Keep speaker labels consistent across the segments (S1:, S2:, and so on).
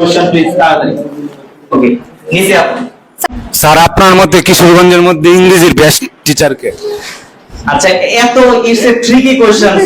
S1: Question please তাড়াতাড়ি। ওকে, নিচে আপনি।
S2: স্যার আপনার মতে কিশোরগঞ্জের মধ্যে ইংরেজির বেস্ট টিচার কে?
S1: আচ্ছা, এত it's a tricky question.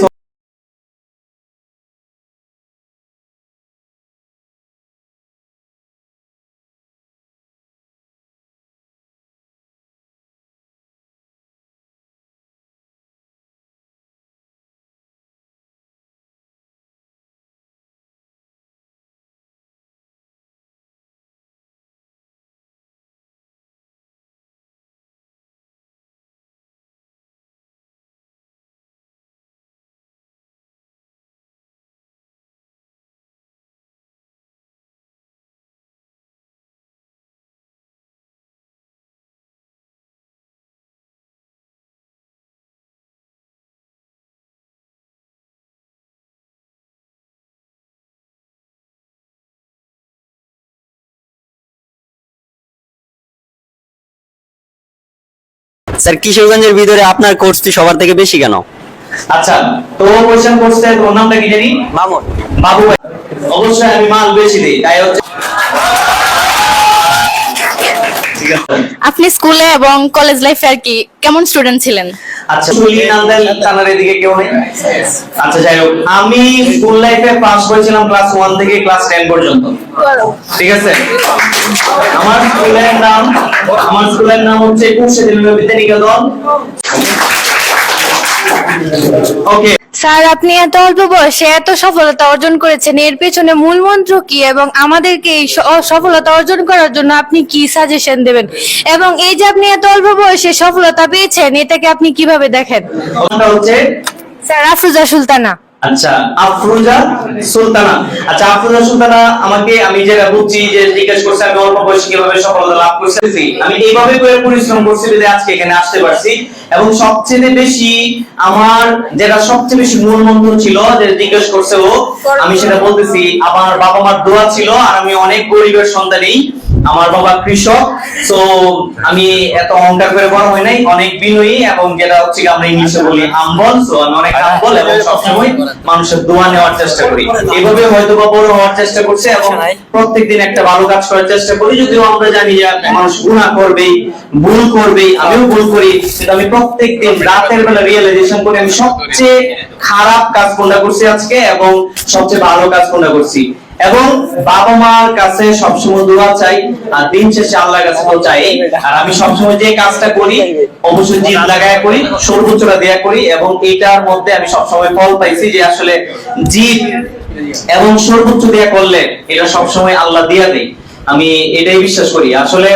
S3: Sir কিশোরগঞ্জের ভিতরে আপনার কোর্সটি সবার থেকে বেশি কেন?
S1: আচ্ছা, তো কোশ্চেন করছে, তোর নামটা কি জানি?
S3: মামুন।
S1: বাবু ভাই, অবশ্যই আমি মাল বেশি দিই, তাই হচ্ছে। ঠিক আছে।
S4: আপনি স্কুলে এবং কলেজ লাইফে আর কি কেমন স্টুডেন্ট ছিলেন?
S1: আচ্ছা, সুলি নান্দাল থানার এদিকে কেউ নেই? আচ্ছা, যাই হোক, আমি স্কুল লাইফে পাস করেছিলাম ক্লাস 1 থেকে ক্লাস 10 পর্যন্ত। ঠিক আছে। আমার স্কুলের নাম হচ্ছে কুশিয়ারা বিদ্যানিকেতন। ওকে।
S4: স্যার, আপনি এত অল্প বয়সে এত সফলতা অর্জন করেছেন, এর পেছনে মূল মন্ত্র কি এবং আমাদেরকে এই সফলতা অর্জন করার জন্য আপনি কি সাজেশন দেবেন? এবং এই যে আপনি এত অল্প বয়সে সফলতা পেয়েছেন, এটাকে আপনি কিভাবে দেখেন?
S1: ওটা হচ্ছে
S4: স্যার, আফরোজা সুলতানা।
S1: আচ্ছা, আফরোজা সুলতানা। আচ্ছা, আফরোজা সুলতানা আমাকে, আমি যেটা বুঝছি যে জিজ্ঞেস করছে আমি অল্প বয়সে কিভাবে সফলতা লাভ করছি, আমি এইভাবে করে পরিশ্রম করছি যে আজকে এখানে আসতে পারছি। এবং সবচেয়ে বেশি আমার যেটা সবচেয়ে বেশি মূল মন্ত্র ছিল যে জিজ্ঞেস করছে ও, আমি সেটা বলতেছি, আমার বাবা মার দোয়া ছিল। আর আমি অনেক গরিবের সন্তানই, আমার বাবা কৃষক। তো আমি এত অহংকার করে বড় হই নাই, অনেক বিনয়ী, এবং যেটা হচ্ছে আমরা ইংলিশে বলি হাম্বল। সো আমি অনেক হাম্বল এবং সবসময় মানুষের দোয়া নেওয়ার চেষ্টা করি। এইভাবে হয়তো বা বড় হওয়ার চেষ্টা করছি এবং প্রত্যেকদিন একটা ভালো কাজ করার চেষ্টা করি। যদিও আমরা জানি যে মানুষ গুনাহ করবে, ভুল করবে, আমিও ভুল করি, কিন্তু আমি প্রত্যেকদিন রাতের বেলা রিয়েলাইজেশন করি আমি সবচেয়ে খারাপ কাজ কোনটা করছি আজকে এবং সবচেয়ে ভালো কাজ কোনটা করছি। এবং বাবা মার কাছে সবসময় দোয়া চাই, আর দিন শেষে আল্লাহর কাছে তো চাই। আর আমি সবসময় যে কাজটা করি অবশ্যই জিদ লাগায় করি, সর্বোচ্চটা দেয়া করি, এবং এইটার মধ্যে আমি সবসময় ফল পাইছি যে আসলে জিদ এবং সর্বোচ্চ দেয়া করলে এটা সবসময় আল্লাহ দিয়া দেয়। আমি এটাই বিশ্বাস করি। আসলে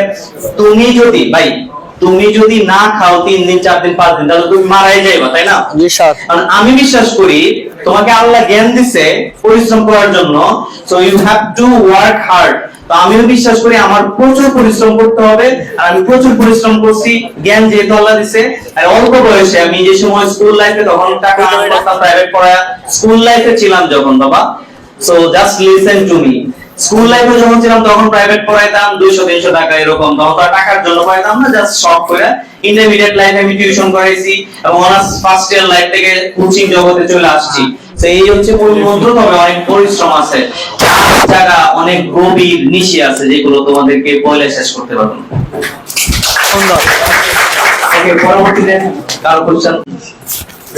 S1: তুমি যদি না খাও 3 দিন 4 দিন 5 দিন, তাহলে তুমি মারাই যাইবা, তাই না?
S3: জি স্যার।
S1: কারণ আমি বিশ্বাস করি তোমাকে আল্লাহ জ্ঞান দিছে পরিশ্রম করার জন্য, so you have to work hard. তো আমিও বিশ্বাস করি আমার প্রচুর পরিশ্রম করতে হবে, আর আমি প্রচুর পরিশ্রম করছি। জ্ঞান যেহেতু আল্লাহ দিছে, আর অল্প বয়সে আমি যে সময় স্কুল লাইফে, তখন টাকা করতাম প্রাইভেট পড়া, স্কুল লাইফে ছিলাম যখন বাবা, so just listen to me. School লাইফে যখন ছিলাম তখন প্রাইভেট পড়াইতাম 200-300 টাকা এরকম, তখন তো টাকার জন্য পড়াইতাম না, জাস্ট শখ করে। ইন্টারমিডিয়েট লাইফে আমি টিউশন করাইছি এবং অনার্স ফার্স্ট ইয়ার লাইফ থেকে কোচিং জগতে চলে আসছি। তো এই হচ্ছে মূল মন্ত্র। তবে অনেক পরিশ্রম আছে, জায়গা অনেক গভীর নিশি আছে, যেগুলো তোমাদেরকে বলে শেষ করতে পারবো না।
S3: সুন্দর।
S1: ওকে, পরবর্তীতে কার কোশ্চেন?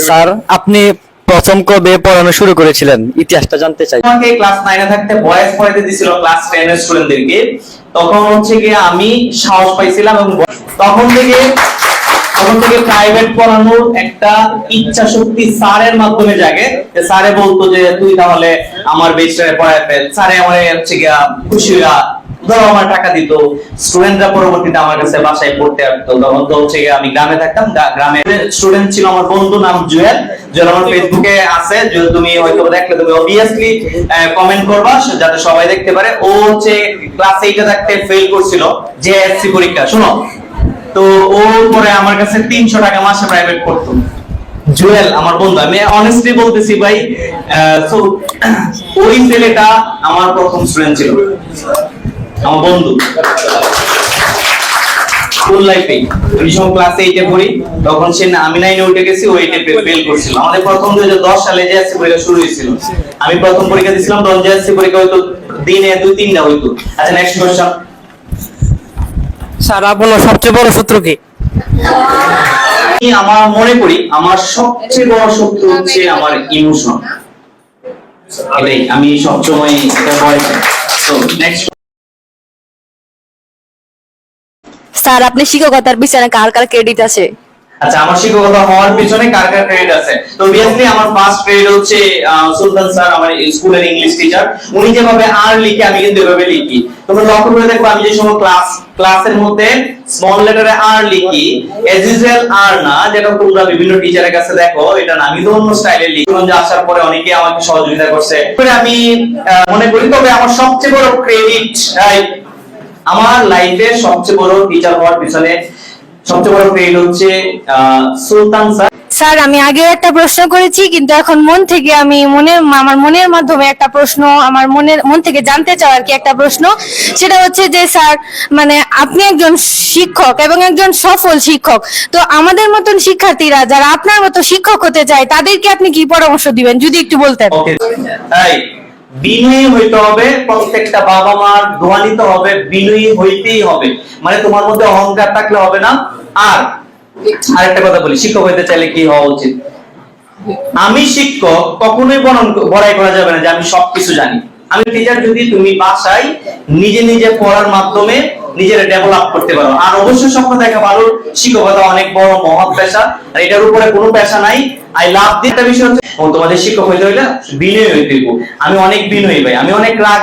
S3: স্যার, আপনি প্রথম কবে পড়ানো শুরু করেছিলেন ইতিহাসটা জানতে চাই।
S1: আমাকে ক্লাস 9 এ থাকতে বয়েস পড়াতে দিছিল ক্লাস 10 এর স্টুডেন্টদেরকে। তখন হচ্ছে কি আমি সাহস পাইছিলাম, এবং তখন থেকে প্রাইভেট পড়ানোর একটা ইচ্ছা শক্তি স্যারের মাধ্যমে জাগে। যে স্যারে বলতো যে তুই তাহলে আমার বেস্টারে পড়ায় ফেল। স্যারে আমারে হচ্ছে কি খুশি হইয়া ধরো আমার টাকা দিত। স্টুডেন্টরা পরবর্তীতে আমার কাছে বাসায় পড়তে আসতো। তখন তো হচ্ছে কি আমি গ্রামে থাকতাম, গ্রামে স্টুডেন্ট ছিল আমার বন্ধু, নাম জুয়েল। জুয়েল আমার ফেসবুকে আছে, জুয়েল তুমি হয়তো দেখলে তুমি অবভিয়াসলি কমেন্ট করবা যাতে সবাই দেখতে পারে। ও হচ্ছে ক্লাস 8 এ থাকতে ফেল করছিল জেএসসি পরীক্ষা, শুনো। তো ও পরে আমার কাছে 300 টাকা মাসে প্রাইভেট পড়তো। জুয়েল আমার বন্ধু, আমি অনেস্টলি বলতেছি ভাই, সো ওই ছেলেটা আমার প্রথম স্টুডেন্ট ছিল, আমার বন্ধু। স্কুল লাইফে আমি যখন ক্লাস 8 এ পড়ি তখন আমি 9 এ উঠে গেছি, ও 8 এ ফেল করছিল। আমাদের প্রথম 2010 সালে জেএসসি পরীক্ষা শুরু হয়েছিল। আমি প্রথম পরীক্ষা দিয়েছিলাম, তখন জেএসসি পরীক্ষা হয়তো দিনে 2-3টা হইতো। আচ্ছা, নেক্সট কোশ্চেন।
S5: স্যার আপনার সবচেয়ে বড় শত্রু কি?
S1: আমার মনে করি আমার সবচেয়ে বড় শত্রু হচ্ছে আমার ইমোশন। এটাই আমি সবসময় এটা ভয় পাই। তো নেক্সট।
S4: স্যার আপনি শিক্ষকতার পিছনে কার কার ক্রেডিট আছে?
S1: আচ্ছা, আমার শিক্ষকতা হওয়ার পিছনে কার কার ক্রেডিট আছে? তো অবভিয়াসলি আমার ফার্স্ট ক্রেডিট হচ্ছে সুলতান স্যার, আমার স্কুলের ইংলিশ টিচার। উনি যেভাবে আর লিখে আমি কিন্তু এভাবে লিখি। তোমরা লক্ষ্য করে দেখো, আমি যে সময় ক্লাসের মধ্যে স্মল লেটারে আর লিখি, এজ ইউজুয়াল আর না, যেটা তোমরা বিভিন্ন টিচারের কাছে দেখো, এটা না, আমি তো অন্য স্টাইলে লিখি। যে আসার পরে অনেকে আমাকে সহযোগিতা করছে, আমি মনে করি। তবে আমার সবচেয়ে বড় ক্রেডিট, আমার লাইফের সবচেয়ে বড় টিচার হওয়ার পিছনে সবচেয়ে বড় ক্রেডিট হচ্ছে সুলতান স্যার।
S4: স্যার আমি আগে একটা প্রশ্ন করেছি, কিন্তু এখন মন থেকে আমি আমার মনের মাধ্যমে একটা প্রশ্ন, আমার মন থেকে জানতে চাও আর কি একটা প্রশ্ন, সেটা হচ্ছে যে স্যার মানে আপনি একজন শিক্ষক এবং একজন সফল শিক্ষক, তো আমাদের মতন শিক্ষার্থীরা যারা আপনার মতো শিক্ষক হতে চায় তাদেরকে আপনি কি পরামর্শ দিবেন যদি একটু বলতেন?
S1: ওকে, বিনয়ী হইতে হবে। প্রত্যেকটা বাবা মার দোয়া নিতে হবে, বিনয়ী হইতেই হবে। মানে তোমার মধ্যে অহংকার থাকলে হবে না। আর আরেকটা কথা বলি, শিক্ষক হইতে চাইলে কি হওয়া উচিত? আমি শিক্ষক, কখনোই বড়াই করা যাবে না যে আমি সবকিছু জানি। আমি টিচার, যদি তুমি বাসায় নিজে নিজে পড়ার মাধ্যমে নিজের ডেভেলপ করতে পারো। আর অবশ্যই স্বপ্ন দেখা ভালো, শিক্ষকতা অনেক বড় মহৎ পেশা, আর এটার উপরে কোনো পেশা নাই। I love this. একটা বিষয় হচ্ছে তোমাদের শিক্ষক হইতে হইলে বিনয়ী হইতে হইব। আমি অনেক বিনয়ী ভাই, আমি অনেক রাগ